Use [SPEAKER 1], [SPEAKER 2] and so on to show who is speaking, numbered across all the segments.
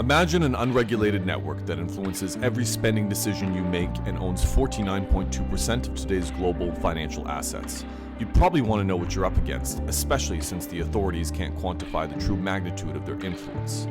[SPEAKER 1] Imagine an unregulated network that influences every spending decision you make and owns 49.2% of today's global financial assets. You'd probably want to know what you're up against, especially since the authorities can't quantify the true magnitude of their influence.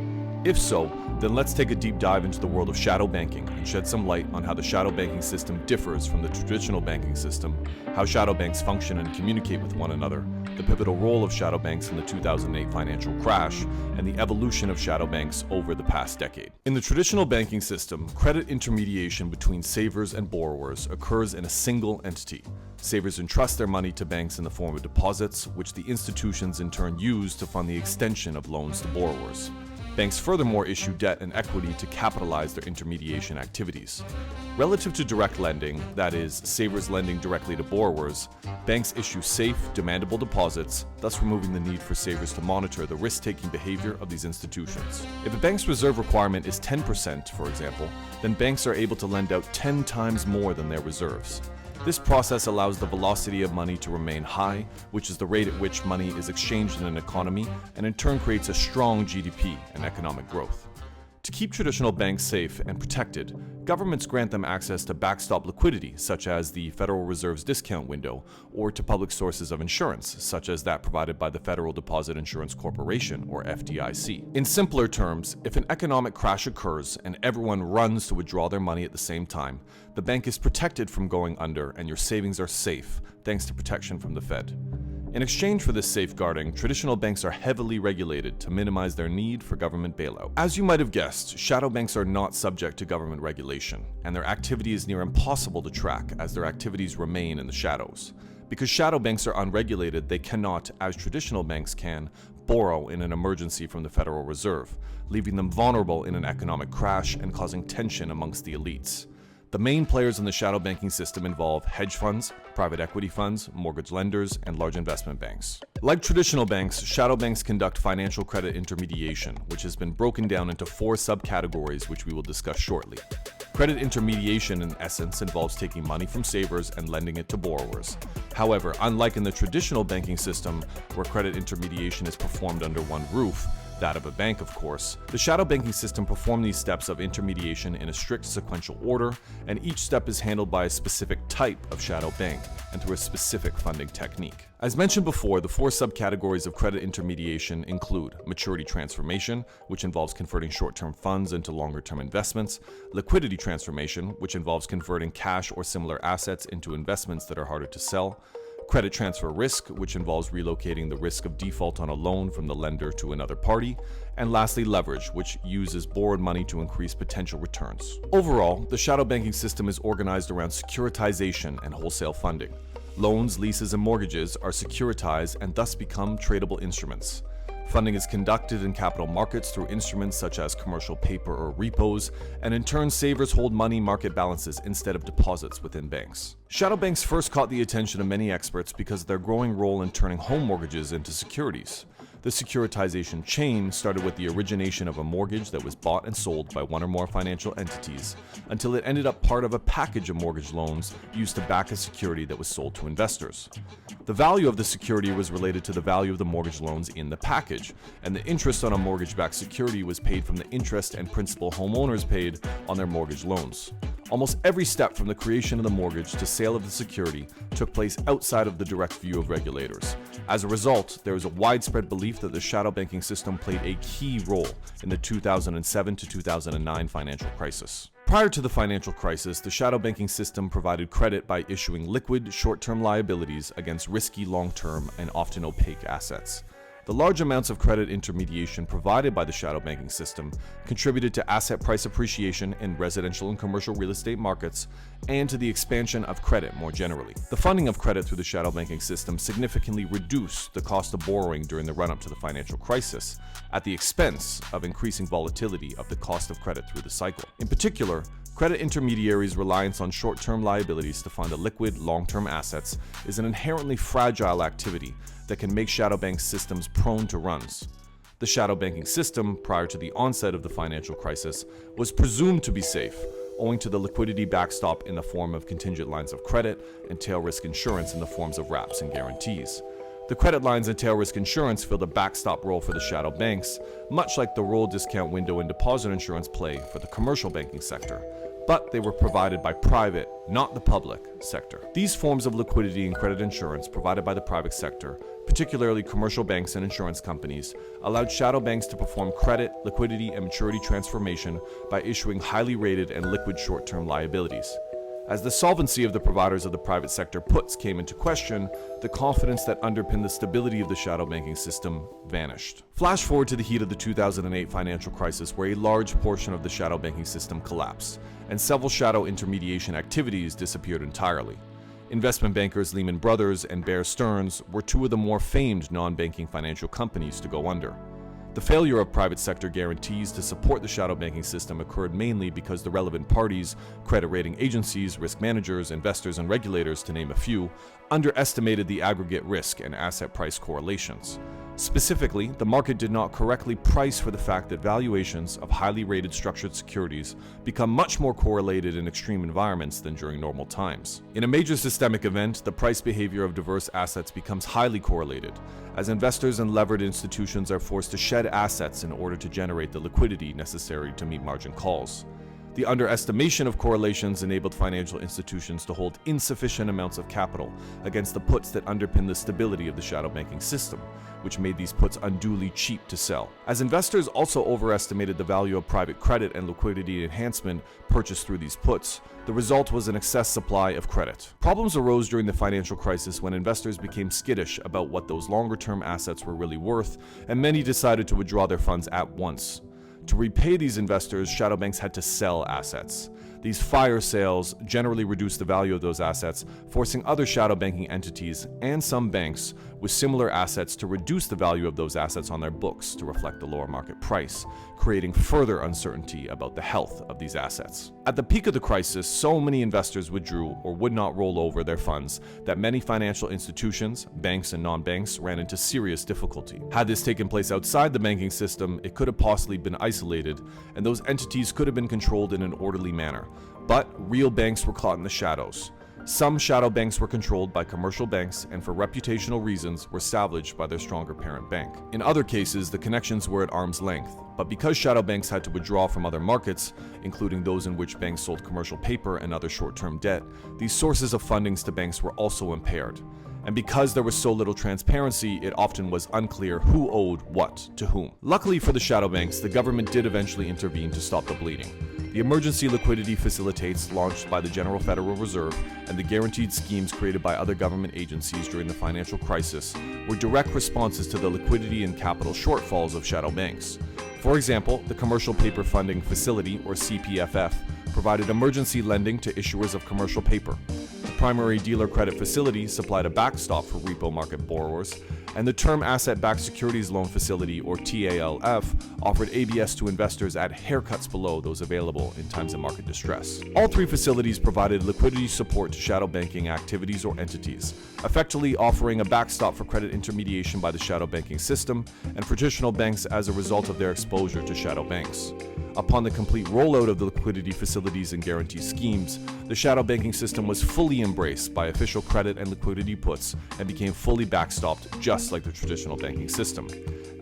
[SPEAKER 1] If so, then let's take a deep dive into the world of shadow banking and shed some light on how the shadow banking system differs from the traditional banking system, how shadow banks function and communicate with one another, the pivotal role of shadow banks in the 2008 financial crash, and the evolution of shadow banks over the past decade. In the traditional banking system, credit intermediation between savers and borrowers occurs in a single entity. Savers entrust their money to banks in the form of deposits, which the institutions in turn use to fund the extension of loans to borrowers. Banks furthermore issue debt and equity to capitalize their intermediation activities. Relative to direct lending, that is, savers lending directly to borrowers, banks issue safe, demandable deposits, thus removing the need for savers to monitor the risk-taking behavior of these institutions. If a bank's reserve requirement is 10%, for example, then banks are able to lend out 10 times more than their reserves. This process allows the velocity of money to remain high, which is the rate at which money is exchanged in an economy, and in turn creates a strong GDP and economic growth. To keep traditional banks safe and protected, governments grant them access to backstop liquidity, such as the Federal Reserve's discount window, or to public sources of insurance, such as that provided by the Federal Deposit Insurance Corporation, or FDIC. In simpler terms, if an economic crash occurs and everyone runs to withdraw their money at the same time, the bank is protected from going under and your savings are safe, thanks to protection from the Fed. In exchange for this safeguarding, traditional banks are heavily regulated to minimize their need for government bailout. As you might have guessed, shadow banks are not subject to government regulation, and their activity is near impossible to track as their activities remain in the shadows. Because shadow banks are unregulated, they cannot, as traditional banks can, borrow in an emergency from the Federal Reserve, leaving them vulnerable in an economic crash and causing tension amongst the elites. The main players in the shadow banking system involve hedge funds, private equity funds, mortgage lenders, and large investment banks. Like traditional banks, shadow banks conduct financial credit intermediation, which has been broken down into 4 subcategories, which we will discuss shortly. Credit intermediation, in essence, involves taking money from savers and lending it to borrowers. However, unlike in the traditional banking system, where credit intermediation is performed under one roof, that of a bank, of course, the shadow banking system performs these steps of intermediation in a strict sequential order, and each step is handled by a specific type of shadow bank and through a specific funding technique. As mentioned before, the 4 subcategories of credit intermediation include maturity transformation, which involves converting short-term funds into longer-term investments, liquidity transformation, which involves converting cash or similar assets into investments that are harder to sell, credit transfer risk, which involves relocating the risk of default on a loan from the lender to another party, and lastly, leverage, which uses borrowed money to increase potential returns. Overall, the shadow banking system is organized around securitization and wholesale funding. Loans, leases, and mortgages are securitized and thus become tradable instruments. Funding is conducted in capital markets through instruments such as commercial paper or repos, and in turn, savers hold money market balances instead of deposits within banks. Shadow banks first caught the attention of many experts because of their growing role in turning home mortgages into securities. The securitization chain started with the origination of a mortgage that was bought and sold by one or more financial entities, until it ended up part of a package of mortgage loans used to back a security that was sold to investors. The value of the security was related to the value of the mortgage loans in the package, and the interest on a mortgage-backed security was paid from the interest and principal homeowners paid on their mortgage loans. Almost every step from the creation of the mortgage to sale of the security took place outside of the direct view of regulators. As a result, there is a widespread belief that the shadow banking system played a key role in the 2007 to 2009 financial crisis. Prior to the financial crisis, the shadow banking system provided credit by issuing liquid, short-term liabilities against risky, long-term, and often opaque assets. The large amounts of credit intermediation provided by the shadow banking system contributed to asset price appreciation in residential and commercial real estate markets and to the expansion of credit more generally. The funding of credit through the shadow banking system significantly reduced the cost of borrowing during the run-up to the financial crisis, at the expense of increasing volatility of the cost of credit through the cycle. In particular, credit intermediaries' reliance on short-term liabilities to fund liquid, long-term assets is an inherently fragile activity that can make shadow bank systems prone to runs. The shadow banking system, prior to the onset of the financial crisis, was presumed to be safe, owing to the liquidity backstop in the form of contingent lines of credit and tail risk insurance in the forms of wraps and guarantees. The credit lines and tail risk insurance filled a backstop role for the shadow banks, much like the roll discount window and deposit insurance play for the commercial banking sector. But they were provided by private, not the public, sector. These forms of liquidity and credit insurance provided by the private sector, particularly commercial banks and insurance companies, allowed shadow banks to perform credit, liquidity, and maturity transformation by issuing highly rated and liquid short-term liabilities. As the solvency of the providers of the private sector puts came into question, the confidence that underpinned the stability of the shadow banking system vanished. Flash forward to the heat of the 2008 financial crisis, where a large portion of the shadow banking system collapsed, and several shadow intermediation activities disappeared entirely. Investment bankers Lehman Brothers and Bear Stearns were two of the more famed non-banking financial companies to go under. The failure of private sector guarantees to support the shadow banking system occurred mainly because the relevant parties, credit rating agencies, risk managers, investors, and regulators, to name a few, underestimated the aggregate risk and asset price correlations. Specifically, the market did not correctly price for the fact that valuations of highly rated structured securities become much more correlated in extreme environments than during normal times. In a major systemic event, the price behavior of diverse assets becomes highly correlated, as investors and levered institutions are forced to shed assets in order to generate the liquidity necessary to meet margin calls. The underestimation of correlations enabled financial institutions to hold insufficient amounts of capital against the puts that underpin the stability of the shadow banking system, which made these puts unduly cheap to sell. As investors also overestimated the value of private credit and liquidity enhancement purchased through these puts, the result was an excess supply of credit. Problems arose during the financial crisis when investors became skittish about what those longer-term assets were really worth, and many decided to withdraw their funds at once. To repay these investors, shadow banks had to sell assets. These fire sales generally reduced the value of those assets, forcing other shadow banking entities and some banks with similar assets to reduce the value of those assets on their books to reflect the lower market price, creating further uncertainty about the health of these assets. At the peak of the crisis, so many investors withdrew or would not roll over their funds that many financial institutions, banks and non-banks, ran into serious difficulty. Had this taken place outside the banking system, it could have possibly been isolated, and those entities could have been controlled in an orderly manner. But real banks were caught in the shadows. Some shadow banks were controlled by commercial banks and for reputational reasons were salvaged by their stronger parent bank. In other cases, the connections were at arm's length, but because shadow banks had to withdraw from other markets, including those in which banks sold commercial paper and other short-term debt, these sources of fundings to banks were also impaired. And because there was so little transparency, it often was unclear who owed what to whom. Luckily for the shadow banks, the government did eventually intervene to stop the bleeding. The emergency liquidity facilitates launched by the General Federal Reserve and the guaranteed schemes created by other government agencies during the financial crisis were direct responses to the liquidity and capital shortfalls of shadow banks. For example, the Commercial Paper Funding Facility, or CPFF, provided emergency lending to issuers of commercial paper. The Primary Dealer Credit Facility supplied a backstop for repo market borrowers, and the Term Asset-Backed Securities Loan Facility, or TALF, offered ABS to investors at haircuts below those available in times of market distress. All three facilities provided liquidity support to shadow banking activities or entities, effectively offering a backstop for credit intermediation by the shadow banking system and for traditional banks as a result of their exposure to shadow banks. Upon the complete rollout of the liquidity facilities and guarantee schemes, the shadow banking system was fully embraced by official credit and liquidity puts and became fully backstopped just like the traditional banking system.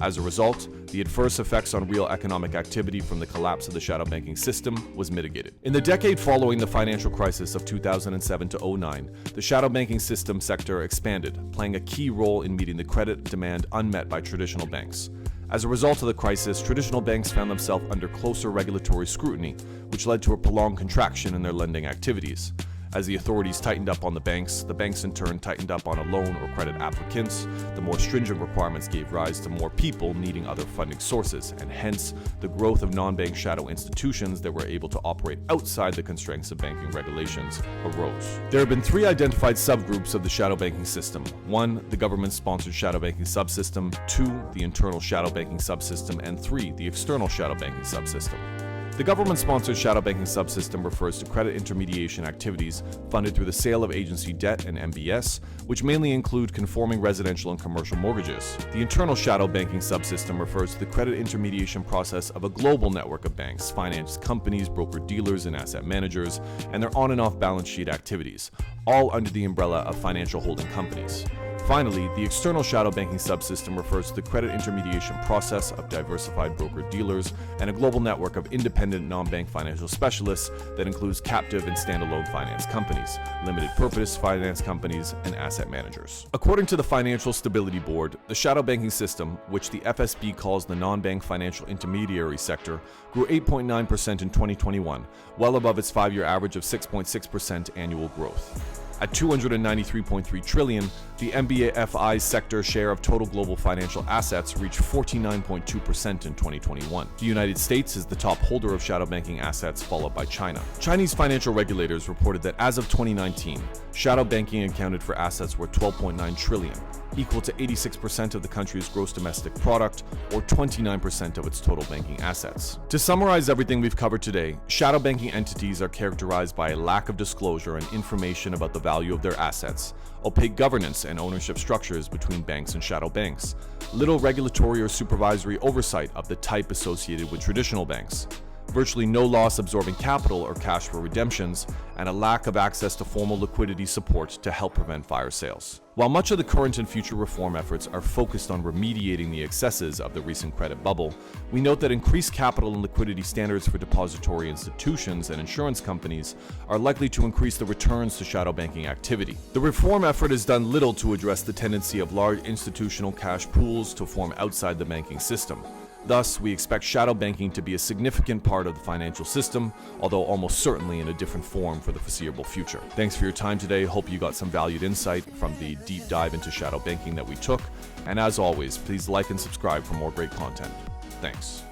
[SPEAKER 1] As a result, the adverse effects on real economic activity from the collapse of the shadow banking system was mitigated. In the decade following the financial crisis of 2007 to 2009, the shadow banking system sector expanded, playing a key role in meeting the credit demand unmet by traditional banks. As a result of the crisis, traditional banks found themselves under closer regulatory scrutiny, which led to a prolonged contraction in their lending activities. As the authorities tightened up on the banks in turn tightened up on a loan or credit applicants. The more stringent requirements gave rise to more people needing other funding sources, and hence the growth of non-bank shadow institutions that were able to operate outside the constraints of banking regulations arose. There have been three identified subgroups of the shadow banking system. 1, the government-sponsored shadow banking subsystem. 2, the internal shadow banking subsystem. And 3, the external shadow banking subsystem. The government-sponsored shadow banking subsystem refers to credit intermediation activities funded through the sale of agency debt and MBS, which mainly include conforming residential and commercial mortgages. The internal shadow banking subsystem refers to the credit intermediation process of a global network of banks, finance companies, broker-dealers, and asset managers, and their on- and off-balance sheet activities, all under the umbrella of financial holding companies. Finally, the external shadow banking subsystem refers to the credit intermediation process of diversified broker-dealers and a global network of independent non-bank financial specialists that includes captive and standalone finance companies, limited purpose finance companies, and asset managers. According to the Financial Stability Board, the shadow banking system, which the FSB calls the non-bank financial intermediary sector, grew 8.9% in 2021, well above its 5-year average of 6.6% annual growth. At $293.3 trillion, the NBFI sector share of total global financial assets reached 49.2% in 2021. The United States is the top holder of shadow banking assets, followed by China. Chinese financial regulators reported that as of 2019, shadow banking accounted for assets worth $12.9 trillion, equal to 86% of the country's gross domestic product, or 29% of its total banking assets. To summarize everything we've covered today, shadow banking entities are characterized by a lack of disclosure and information about the value of their assets, opaque governance and ownership structures between banks and shadow banks, little regulatory or supervisory oversight of the type associated with traditional banks, virtually no loss absorbing capital or cash for redemptions, and a lack of access to formal liquidity support to help prevent fire sales. While much of the current and future reform efforts are focused on remediating the excesses of the recent credit bubble, we note that increased capital and liquidity standards for depository institutions and insurance companies are likely to increase the returns to shadow banking activity. The reform effort has done little to address the tendency of large institutional cash pools to form outside the banking system. Thus, we expect shadow banking to be a significant part of the financial system, although almost certainly in a different form for the foreseeable future. Thanks for your time today. Hope you got some valued insight from the deep dive into shadow banking that we took. And as always, please like and subscribe for more great content. Thanks.